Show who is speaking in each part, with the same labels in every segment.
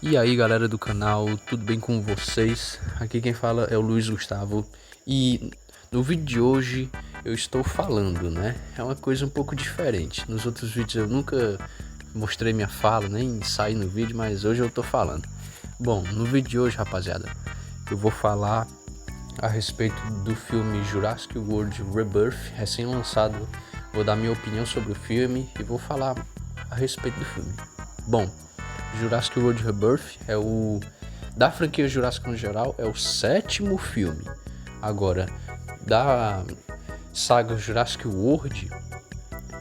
Speaker 1: E aí galera do canal, tudo bem com vocês? Aqui quem fala é o Luiz Gustavo e no vídeo de hoje eu estou falando, né? É uma coisa um pouco diferente. Nos outros vídeos eu nunca mostrei minha fala, nem saí no vídeo, mas hoje eu tô falando. Bom, no vídeo de hoje, rapaziada, eu vou falar a respeito do filme Jurassic World Rebirth, recém-lançado. Vou dar minha opinião sobre o filme e vou falar a respeito do filme. Bom, Jurassic World Rebirth é da franquia Jurassic no geral, é o 7º filme. Agora, da saga Jurassic World,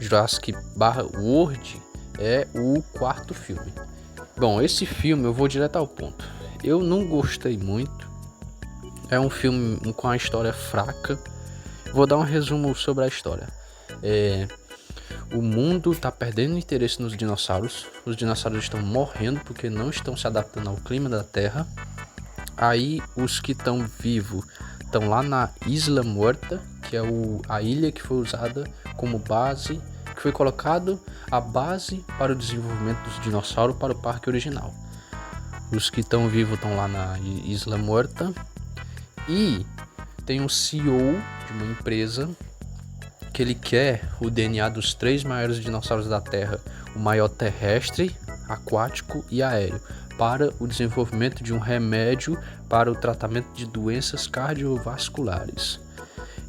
Speaker 1: Jurassic/World é o 4º filme. Bom, esse filme eu vou direto ao ponto. Eu não gostei muito. É um filme com a história fraca. Vou dar um resumo sobre a história. O mundo está perdendo interesse nos dinossauros. Os dinossauros estão morrendo porque não estão se adaptando ao clima da Terra. Aí os que estão vivos estão lá na Isla Muerta, que é a ilha que foi usada como base, que foi colocado a base para o desenvolvimento dos dinossauros para o parque original. Os que estão vivos estão lá na Isla Muerta. E tem um CEO de uma empresa que ele quer o DNA dos 3 maiores dinossauros da Terra, o maior terrestre, aquático e aéreo, para o desenvolvimento de um remédio para o tratamento de doenças cardiovasculares.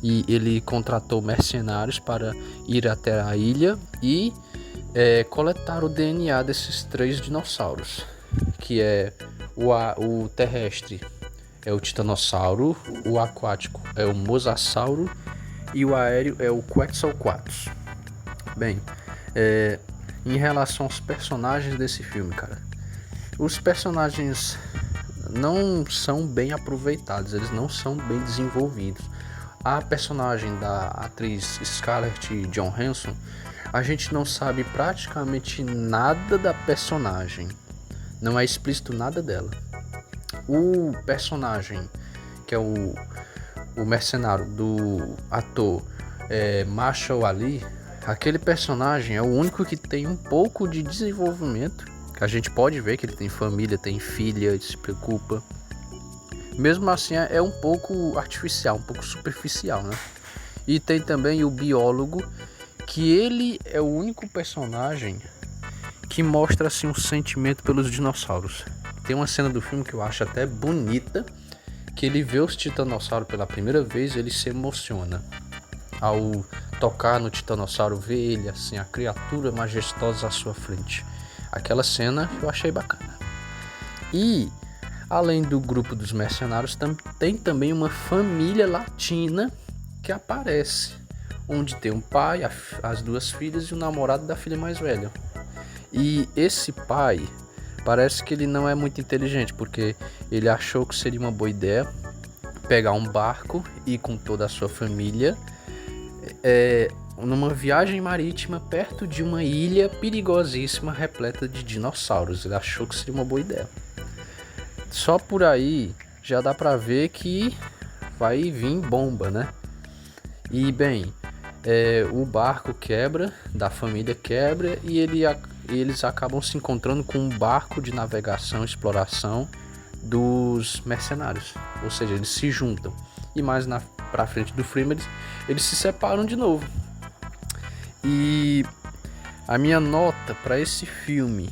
Speaker 1: E ele contratou mercenários para ir até a ilha e coletar o DNA desses 3 dinossauros, que é o terrestre é o titanossauro, o aquático é o mosasauro e o aéreo é o Quetzalcoatlus. Bem, em relação aos personagens desse filme, cara, os personagens não são bem aproveitados, eles não são bem desenvolvidos. A personagem da atriz Scarlett Johansson, a gente não sabe praticamente nada da personagem, não é explícito nada dela. O personagem que é o mercenário do ator Marshall Ali, aquele personagem é o único que tem um pouco de desenvolvimento, que a gente pode ver que ele tem família, tem filha, ele se preocupa. Mesmo assim é um pouco artificial, um pouco superficial, né? E tem também o biólogo, que ele é o único personagem que mostra assim um sentimento pelos dinossauros. Tem uma cena do filme que eu acho até bonita, que ele vê os titanossauros pela primeira vez, ele se emociona ao tocar no titanossauro, ver ele assim, a criatura majestosa à sua frente. Aquela cena eu achei bacana. E além do grupo dos mercenários, tem também uma família latina que aparece, onde tem um pai, as 2 filhas e o namorado da filha mais velha. E esse pai parece que ele não é muito inteligente, porque ele achou que seria uma boa ideia pegar um barco e ir com toda a sua família numa viagem marítima perto de uma ilha perigosíssima repleta de dinossauros. Ele achou que seria uma boa ideia. Só por aí já dá pra ver que vai vir bomba, né? E bem, o barco quebra, da família quebra, e eles acabam se encontrando com um barco de navegação e exploração dos mercenários. Ou seja, eles se juntam. E mais pra frente do filme eles se separam de novo. E a minha nota para esse filme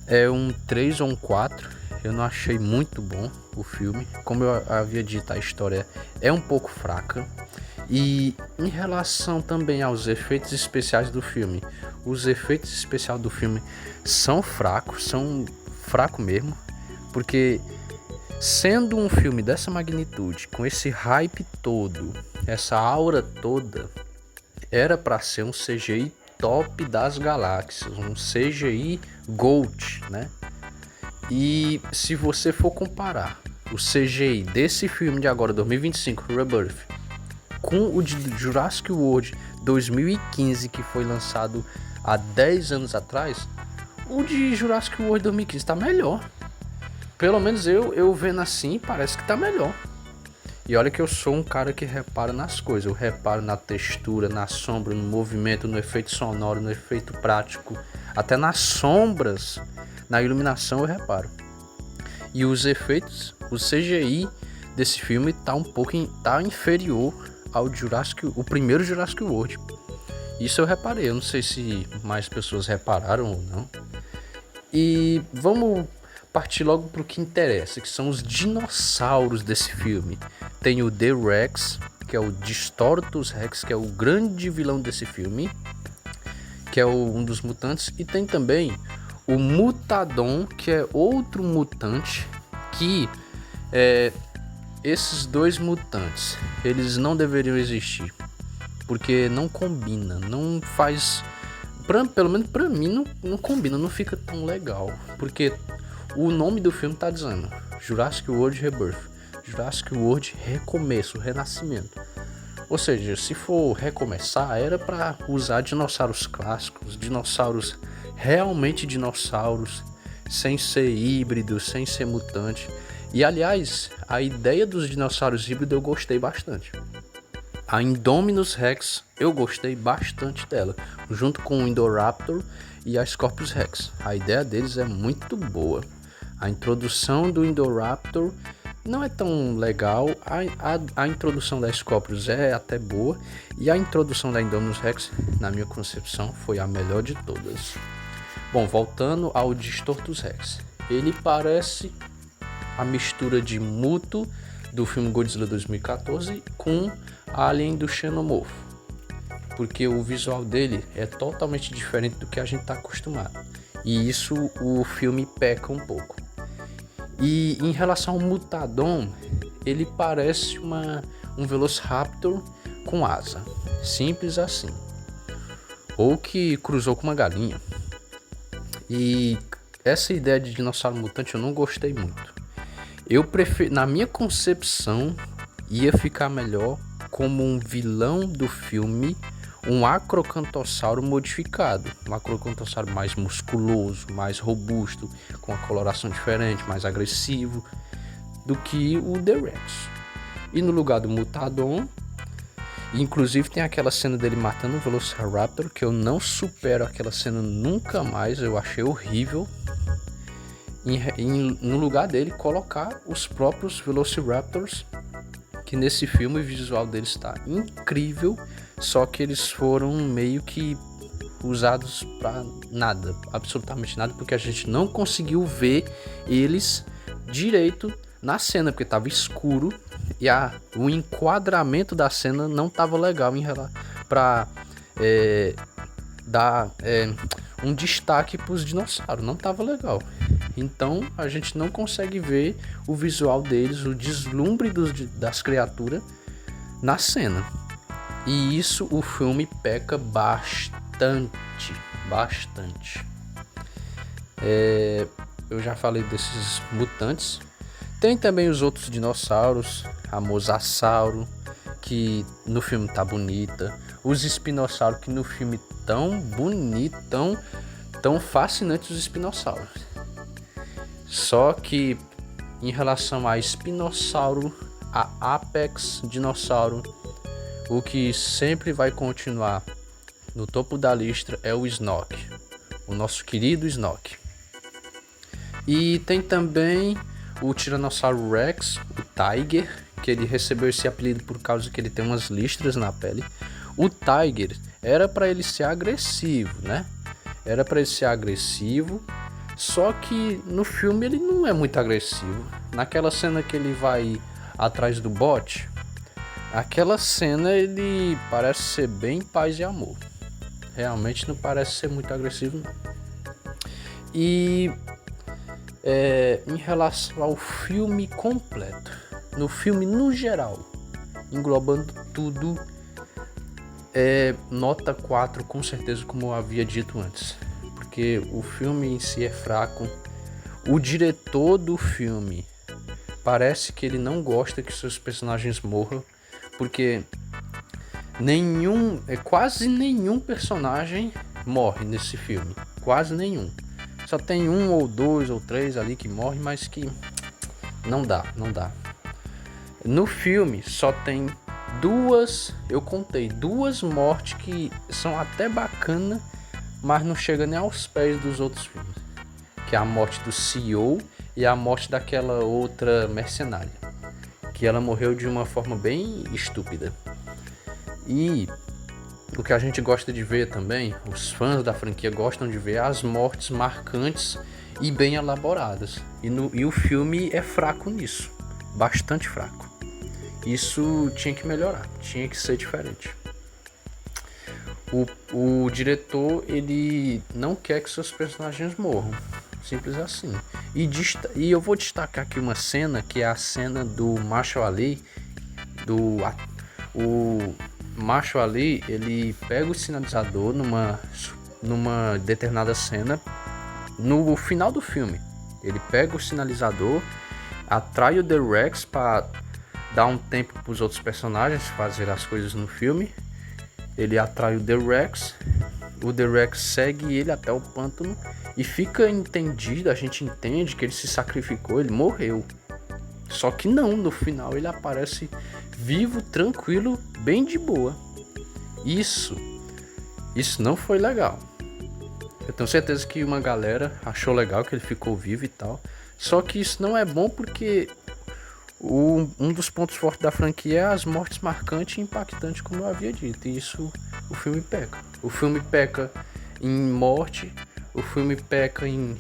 Speaker 1: é um 3 ou um 4. Eu não achei muito bom o filme. Como eu havia dito, a história é um pouco fraca. E em relação também aos efeitos especiais do filme, os efeitos especiais do filme são fracos mesmo, porque sendo um filme dessa magnitude, com esse hype todo, essa aura toda, era para ser um CGI top das galáxias, um CGI Gold, né? E se você for comparar o CGI desse filme de agora, 2025, Rebirth, com o de Jurassic World 2015, que foi lançado há 10 anos atrás, o de Jurassic World 2015 tá melhor. Pelo menos eu vendo assim, parece que tá melhor. E olha que eu sou um cara que repara nas coisas. Eu reparo na textura, na sombra, no movimento, no efeito sonoro, no efeito prático, até nas sombras na iluminação eu reparo. E os efeitos, o CGI desse filme tá inferior ao o primeiro Jurassic World. Isso eu reparei, eu não sei se mais pessoas repararam ou não. E vamos partir logo pro que interessa, que são os dinossauros desse filme. Tem o T-Rex, que é o Distortus Rex, que é o grande vilão desse filme, que é um dos mutantes. E tem também o Mutadon, que é outro mutante, que esses dois mutantes, eles não deveriam existir, porque não combina, não faz... pelo menos pra mim não combina, não fica tão legal, porque o nome do filme tá dizendo Jurassic World Rebirth, Jurassic World Recomeço, Renascimento. Ou seja, se for recomeçar, era para usar dinossauros clássicos, dinossauros realmente dinossauros, sem ser híbrido, sem ser mutante. E aliás, a ideia dos dinossauros híbridos eu gostei bastante. A Indominus Rex eu gostei bastante dela, junto com o Indoraptor e a Scorpius Rex. A ideia deles é muito boa. A introdução do Indoraptor não é tão legal, a introdução da Scorpius é até boa, e a introdução da Indominus Rex, na minha concepção, foi a melhor de todas. Bom, voltando ao Distortus Rex, ele parece a mistura de Muto do filme Godzilla 2014 com Alien do Xenomorfo, porque o visual dele é totalmente diferente do que a gente está acostumado, e isso o filme peca um pouco. E em relação ao Mutadon, ele parece um Velociraptor com asa, simples assim, ou que cruzou com uma galinha. E essa ideia de dinossauro mutante eu não gostei muito. Eu prefiro, na minha concepção, ia ficar melhor como um vilão do filme, um Acrocantossauro modificado, um Acrocantossauro mais musculoso, mais robusto, com uma coloração diferente, mais agressivo do que o T-Rex. E no lugar do Mutadon, inclusive tem aquela cena dele matando o Velociraptor, que eu não supero aquela cena nunca mais, eu achei horrível. No lugar dele, colocar os próprios Velociraptors, que nesse filme o visual deles está incrível, só que eles foram meio que usados para nada, absolutamente nada, porque a gente não conseguiu ver eles direito na cena, porque estava escuro e o enquadramento da cena não estava legal para dar um destaque para os dinossauros, não estava legal. Então a gente não consegue ver o visual deles, o deslumbre das criaturas na cena. E isso o filme peca bastante. Eu já falei desses mutantes. Tem também os outros dinossauros, a Mosasauro, que no filme tá bonita. Os espinossauros, que no filme tão bonito, tão fascinantes os espinossauros. Só que em relação a espinossauro, a Apex dinossauro, o que sempre vai continuar no topo da lista é o Snoke, o nosso querido Snoke. E tem também o Tiranossauro Rex, o Tiger, que ele recebeu esse apelido por causa que ele tem umas listras na pele. O Tiger era para ele ser agressivo, né? Era para ele ser agressivo, só que no filme ele não é muito agressivo. Naquela cena que ele vai atrás do bote, aquela cena ele parece ser bem paz e amor. Realmente não parece ser muito agressivo, não. E em relação ao filme completo, no filme no geral, englobando tudo, nota 4 com certeza, como eu havia dito antes, porque o filme em si é fraco. O diretor do filme parece que ele não gosta que seus personagens morram, porque quase nenhum personagem morre nesse filme, quase nenhum. Só tem 1 ou 2 ou 3 ali que morre, mas que não dá. No filme só tem eu contei 2 mortes que são até bacana, mas não chega nem aos pés dos outros filmes. que é a morte do CEO e a morte daquela outra mercenária, que ela morreu de uma forma bem estúpida. E o que a gente gosta de ver também, os fãs da franquia gostam de ver as mortes marcantes e bem elaboradas. E o filme é fraco nisso, bastante fraco. Isso tinha que melhorar, tinha que ser diferente. O diretor, ele não quer que seus personagens morram, simples assim. E eu vou destacar aqui uma cena, que é a cena do Marshall Ali. O Marshall Ali, ele pega o sinalizador numa determinada cena, no final do filme. Ele pega o sinalizador, atrai o The Rex para dar um tempo para os outros personagens fazer as coisas no filme. Ele atrai o The Rex segue ele até o pântano e fica entendido, a gente entende que ele se sacrificou, ele morreu. Só que não, no final ele aparece vivo, tranquilo, bem de boa. Isso não foi legal. Eu tenho certeza que uma galera achou legal que ele ficou vivo e tal. Só que isso não é bom porque um dos pontos fortes da franquia é as mortes marcantes e impactantes, como eu havia dito. E isso o filme peca. O filme peca em morte, o filme peca em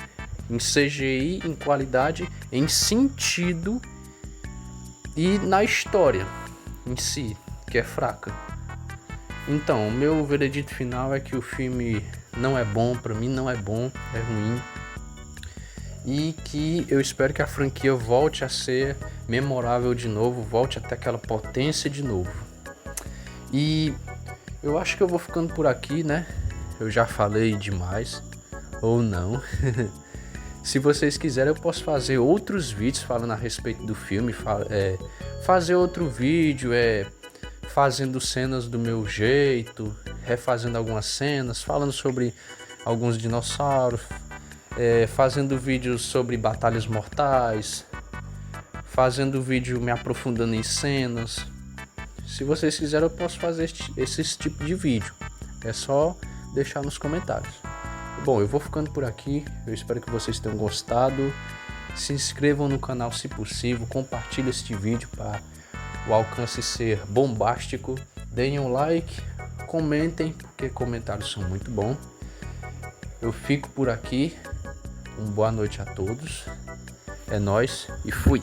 Speaker 1: CGI, em qualidade, em sentido e na história em si, que é fraca. Então, o meu veredito final é que o filme não é bom, pra mim não é bom, é ruim. E que eu espero que a franquia volte a ser memorável de novo, volte até aquela potência de novo. E eu acho que eu vou ficando por aqui, né? Eu já falei demais, ou não. Se vocês quiserem, eu posso fazer outros vídeos falando a respeito do filme, fazer outro vídeo, fazendo cenas do meu jeito, refazendo algumas cenas, falando sobre alguns dinossauros, fazendo vídeos sobre batalhas mortais, fazendo vídeo me aprofundando em cenas. Se vocês quiserem, eu posso fazer esse tipo de vídeo. É só deixar nos comentários. Bom, eu vou ficando por aqui. Eu espero que vocês tenham gostado. Se inscrevam no canal se possível. Compartilhem este vídeo para o alcance ser bombástico. Deem um like. Comentem, porque comentários são muito bons. Eu fico por aqui. Uma boa noite a todos. É nóis e fui!